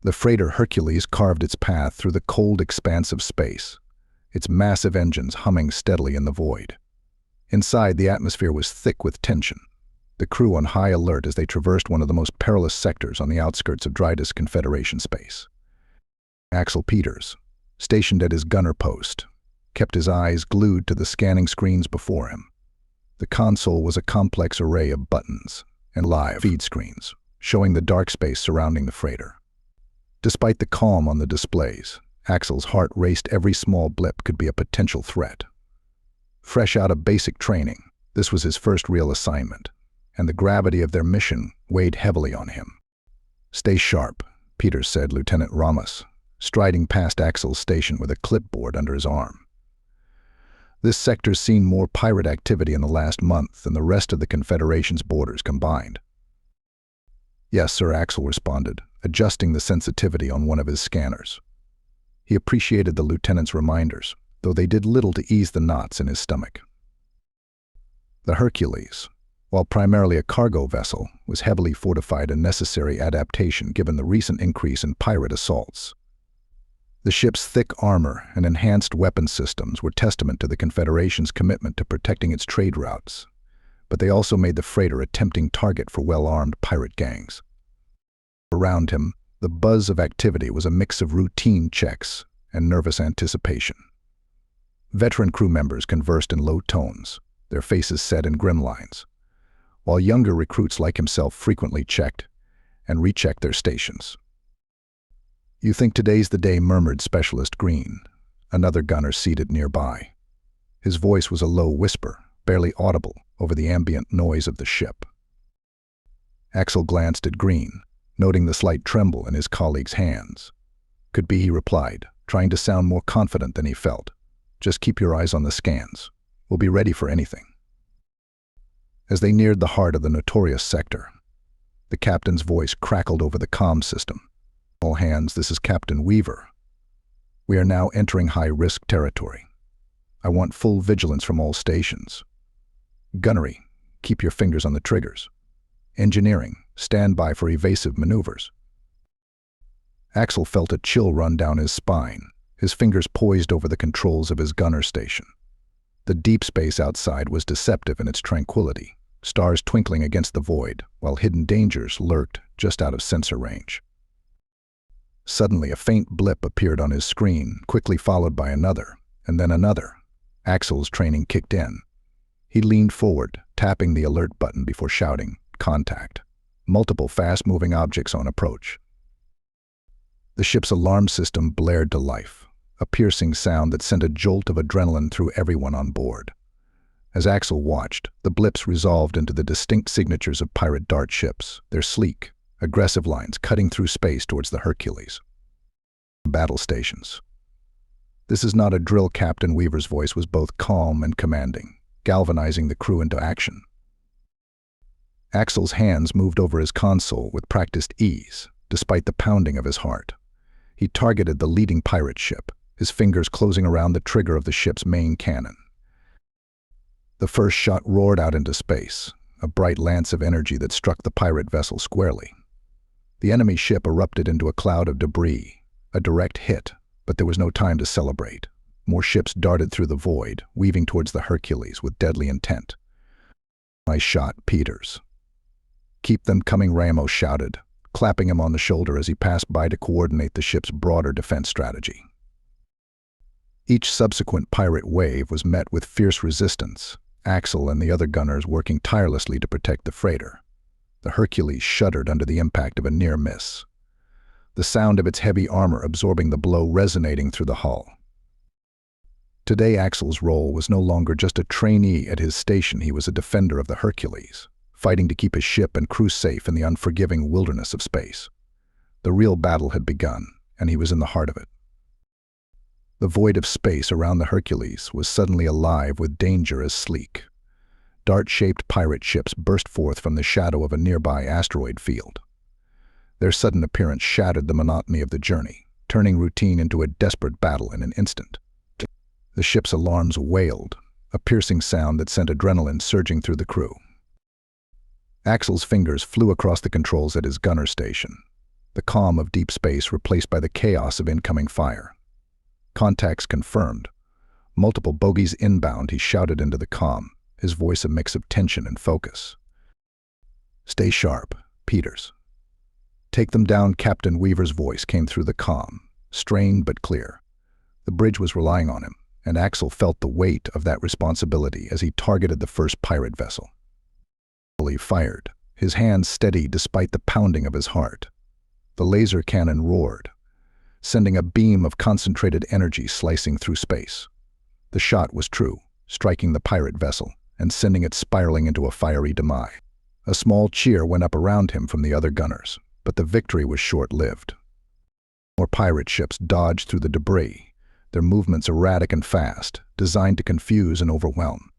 The freighter Hercules carved its path through the cold expanse of space, its massive engines humming steadily in the void. Inside, the atmosphere was thick with tension, the crew on high alert as they traversed one of the most perilous sectors on the outskirts of Drydus Confederation space. Axel Peters, stationed at his gunner post, kept his eyes glued to the scanning screens before him. The console was a complex array of buttons and live feed screens, showing the dark space surrounding the freighter. Despite the calm on the displays, Axel's heart raced. Every small blip could be a potential threat. Fresh out of basic training, this was his first real assignment, and the gravity of their mission weighed heavily on him. "Stay sharp," Peters said, Lieutenant Ramos, striding past Axel's station with a clipboard under his arm. "This sector's seen more pirate activity in the last month than the rest of the Confederation's borders combined." "Yes, sir," Axel responded, adjusting the sensitivity on one of his scanners. He appreciated the lieutenant's reminders, though they did little to ease the knots in his stomach. The Hercules, while primarily a cargo vessel, was heavily fortified, a necessary adaptation given the recent increase in pirate assaults. The ship's thick armor and enhanced weapon systems were testament to the Confederation's commitment to protecting its trade routes, but they also made the freighter a tempting target for well-armed pirate gangs. Around him, the buzz of activity was a mix of routine checks and nervous anticipation. Veteran crew members conversed in low tones, their faces set in grim lines, while younger recruits like himself frequently checked and rechecked their stations. "You think today's the day," murmured Specialist Green, another gunner seated nearby. His voice was a low whisper, barely audible over the ambient noise of the ship. Axel glanced at Green, noting the slight tremble in his colleague's hands. "Could be," he replied, trying to sound more confident than he felt. "Just keep your eyes on the scans. We'll be ready for anything." As they neared the heart of the notorious sector, the captain's voice crackled over the comm system. "All hands, this is Captain Weaver. We are now entering high-risk territory. I want full vigilance from all stations. Gunnery, keep your fingers on the triggers. Engineering, stand by for evasive maneuvers." Axel felt a chill run down his spine, his fingers poised over the controls of his gunner station. The deep space outside was deceptive in its tranquility, stars twinkling against the void, while hidden dangers lurked just out of sensor range. Suddenly, a faint blip appeared on his screen, quickly followed by another, and then another. Axel's training kicked in. He leaned forward, tapping the alert button before shouting, "Contact." Multiple fast-moving objects on approach. The ship's alarm system blared to life, a piercing sound that sent a jolt of adrenaline through everyone on board. As Axel watched, the blips resolved into the distinct signatures of pirate dart ships, their sleek, aggressive lines cutting through space towards the Hercules. Battle stations. "This is not a drill," Captain Weaver's voice was both calm and commanding, galvanizing the crew into action. Axel's hands moved over his console with practiced ease, despite the pounding of his heart. He targeted the leading pirate ship, his fingers closing around the trigger of the ship's main cannon. The first shot roared out into space, a bright lance of energy that struck the pirate vessel squarely. The enemy ship erupted into a cloud of debris, a direct hit, but there was no time to celebrate. More ships darted through the void, weaving towards the Hercules with deadly intent. "Nice shot, Peters." "Keep them coming," Ramos shouted, clapping him on the shoulder as he passed by to coordinate the ship's broader defense strategy. Each subsequent pirate wave was met with fierce resistance, Axel and the other gunners working tirelessly to protect the freighter. The Hercules shuddered under the impact of a near miss, the sound of its heavy armor absorbing the blow resonating through the hull. Today, Axel's role was no longer just a trainee at his station. He was a defender of the Hercules, fighting to keep his ship and crew safe in the unforgiving wilderness of space. The real battle had begun, and he was in the heart of it. The void of space around the Hercules was suddenly alive with danger as sleek. Dart-shaped pirate ships burst forth from the shadow of a nearby asteroid field. Their sudden appearance shattered the monotony of the journey, turning routine into a desperate battle in an instant. The ship's alarms wailed, a piercing sound that sent adrenaline surging through the crew. Axel's fingers flew across the controls at his gunner station. the calm of deep space replaced by the chaos of incoming fire. Contacts confirmed. Multiple bogies inbound, he shouted into the comm, his voice a mix of tension and focus. "Stay sharp, Peters." "Take them down," Captain Weaver's voice came through the comm, strained but clear. The bridge was relying on him, and Axel felt the weight of that responsibility as he targeted the first pirate vessel. He fired, his hands steady despite the pounding of his heart. The laser cannon roared, sending a beam of concentrated energy slicing through space. The shot was true, striking the pirate vessel and sending it spiraling into a fiery demise. A small cheer went up around him from the other gunners, but the victory was short-lived. More pirate ships dodged through the debris, their movements erratic and fast, designed to confuse and overwhelm.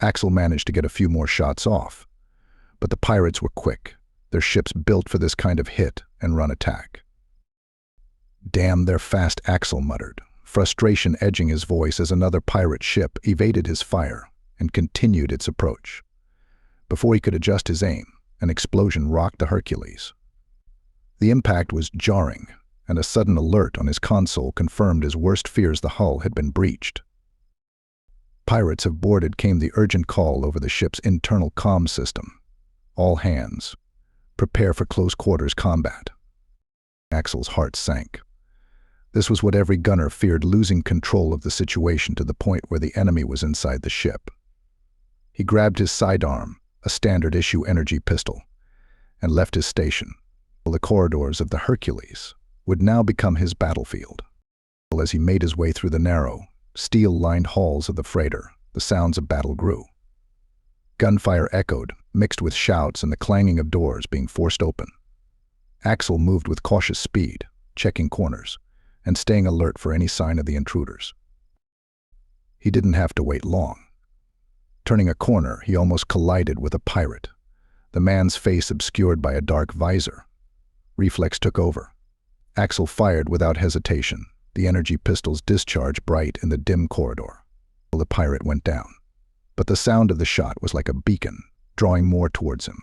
Axel managed to get a few more shots off, but the pirates were quick, their ships built for this kind of hit-and-run attack. "Damn, they're fast," Axel muttered, frustration edging his voice as another pirate ship evaded his fire and continued its approach. Before he could adjust his aim, an explosion rocked the Hercules. The impact was jarring, and a sudden alert on his console confirmed his worst fears: the hull had been breached. "Pirates have boarded," came the urgent call over the ship's internal comm system. "All hands, prepare for close-quarters combat." Axel's heart sank. This was what every gunner feared, losing control of the situation to the point where the enemy was inside the ship. He grabbed his sidearm, a standard-issue energy pistol, and left his station. The corridors of the Hercules would now become his battlefield. As he made his way through the narrow, steel-lined halls of the freighter, the sounds of battle grew. Gunfire echoed, mixed with shouts and the clanging of doors being forced open. Axel moved with cautious speed, checking corners, and staying alert for any sign of the intruders. He didn't have to wait long. Turning a corner, he almost collided with a pirate, the man's face obscured by a dark visor. Reflex took over. Axel fired without hesitation, the energy pistol's discharge bright in the dim corridor. The pirate went down, but the sound of the shot was like a beacon, drawing more towards him.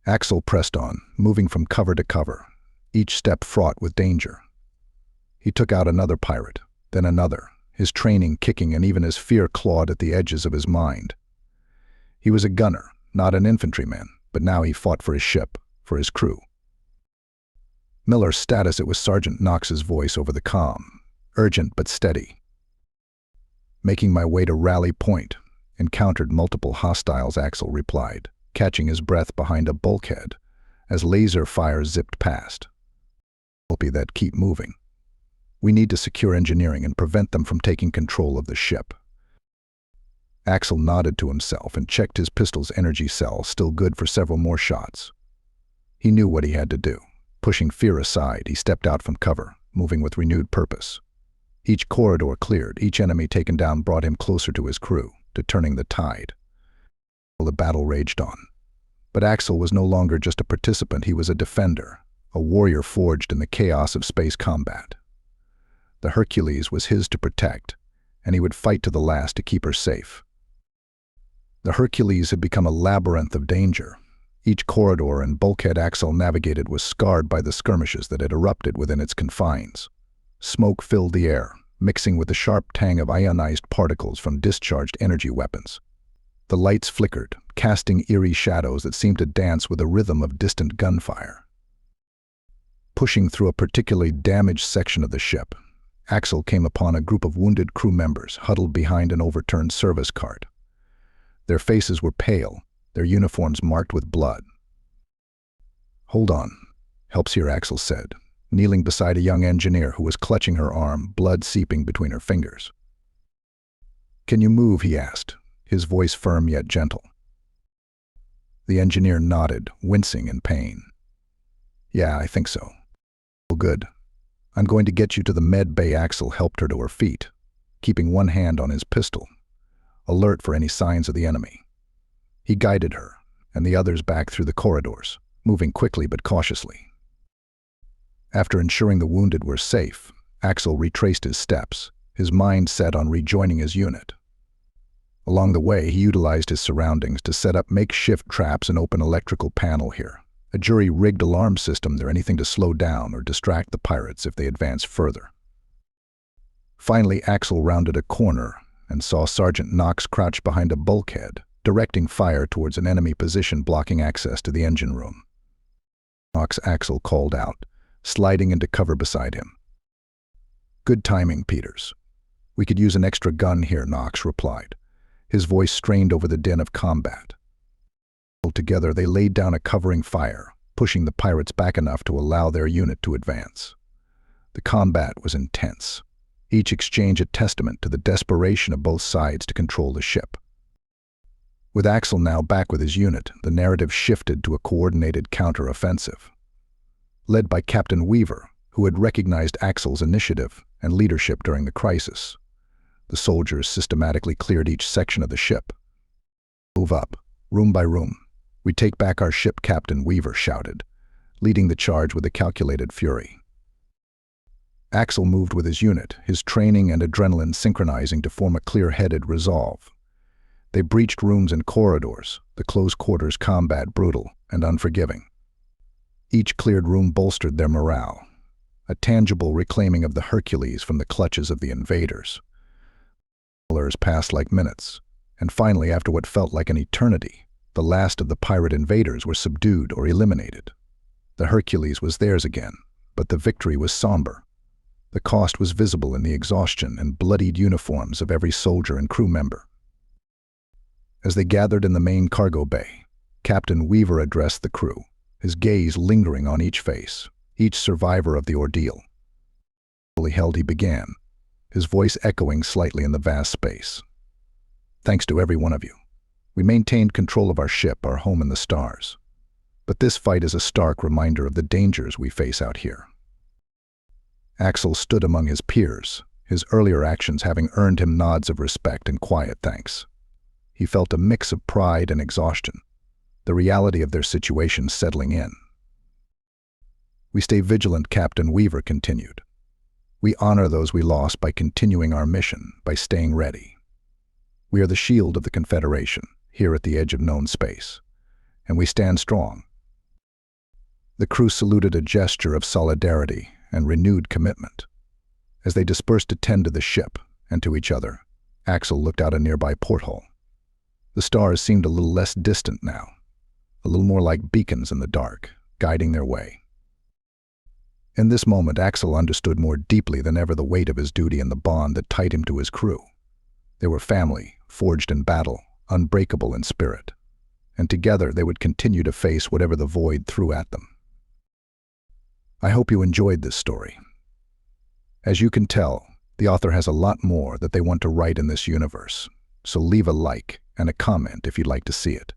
Axel pressed on, moving from cover to cover, each step fraught with danger. He took out another pirate, then another, his training kicking and even his fear clawed at the edges of his mind. He was a gunner, not an infantryman, but now he fought for his ship, for his crew. "Miller, status," it was Sergeant Knox's voice over the comm, urgent but steady. "Making my way to Rally Point. Encountered multiple hostiles," Axel replied, catching his breath behind a bulkhead as laser fire zipped past. "Copy that, keep moving. We need to secure engineering and prevent them from taking control of the ship." Axel nodded to himself and checked his pistol's energy cell, still good for several more shots. He knew what he had to do. Pushing fear aside, he stepped out from cover, moving with renewed purpose. Each corridor cleared, each enemy taken down brought him closer to his crew, to turning the tide. The battle raged on. But Axel was no longer just a participant, he was a defender, a warrior forged in the chaos of space combat. The Hercules was his to protect, and he would fight to the last to keep her safe. The Hercules had become a labyrinth of danger. Each corridor and bulkhead Axel navigated was scarred by the skirmishes that had erupted within its confines. Smoke filled the air, mixing with the sharp tang of ionized particles from discharged energy weapons. The lights flickered, casting eerie shadows that seemed to dance with the rhythm of distant gunfire. Pushing through a particularly damaged section of the ship, Axel came upon a group of wounded crew members huddled behind an overturned service cart. Their faces were pale, their uniforms marked with blood. "Hold on," Helpseer Axel said, kneeling beside a young engineer who was clutching her arm, blood seeping between her fingers. "Can you move?" he asked, his voice firm yet gentle. The engineer nodded, wincing in pain. "Yeah, I think so." "Well, good. I'm going to get you to the med bay." Axel helped her to her feet, keeping one hand on his pistol, alert for any signs of the enemy. He guided her, and the others back through the corridors, moving quickly but cautiously. After ensuring the wounded were safe, Axel retraced his steps, his mind set on rejoining his unit. Along the way, he utilized his surroundings to set up makeshift traps and open electrical panel here, A jury-rigged alarm system there, anything to slow down or distract the pirates if they advance further. Finally, Axel rounded a corner and saw Sergeant Knox crouched behind a bulkhead, directing fire towards an enemy position blocking access to the engine room. Knox, Axel called out, sliding into cover beside him. "Good timing, Peters. We could use an extra gun here," Knox replied, his voice strained over the din of combat. Together, they laid down a covering fire, pushing the pirates back enough to allow their unit to advance. The combat was intense, each exchange a testament to the desperation of both sides to control the ship. With Axel now back with his unit, the narrative shifted to a coordinated counter-offensive. Led by Captain Weaver, who had recognized Axel's initiative and leadership during the crisis, the soldiers systematically cleared each section of the ship. "Move up, room by room. We take back our ship," Captain Weaver shouted, leading the charge with a calculated fury. Axel moved with his unit, his training and adrenaline synchronizing to form a clear-headed resolve. They breached rooms and corridors, the close-quarters combat brutal and unforgiving. Each cleared room bolstered their morale, a tangible reclaiming of the Hercules from the clutches of the invaders. Hours passed like minutes, and finally, after what felt like an eternity, the last of the pirate invaders were subdued or eliminated. The Hercules was theirs again, but the victory was somber. The cost was visible in the exhaustion and bloodied uniforms of every soldier and crew member. As they gathered in the main cargo bay, Captain Weaver addressed the crew, his gaze lingering on each face, each survivor of the ordeal. Fully held, he began, his voice echoing slightly in the vast space. "Thanks to every one of you. We maintained control of our ship, our home in the stars. But this fight is a stark reminder of the dangers we face out here." Axel stood among his peers, his earlier actions having earned him nods of respect and quiet thanks. He felt a mix of pride and exhaustion, the reality of their situation settling in. "We stay vigilant," Captain Weaver continued. "We honor those we lost by continuing our mission, by staying ready. We are the shield of the Confederation, here at the edge of known space, and we stand strong." The crew saluted, a gesture of solidarity and renewed commitment. As they dispersed to tend to the ship and to each other, Axel looked out a nearby porthole. The stars seemed a little less distant now, a little more like beacons in the dark, guiding their way. In this moment, Axel understood more deeply than ever the weight of his duty and the bond that tied him to his crew. They were family, forged in battle, unbreakable in spirit, and together they would continue to face whatever the void threw at them. I hope you enjoyed this story. As you can tell, the author has a lot more that they want to write in this universe, so leave a like and a comment if you'd like to see it.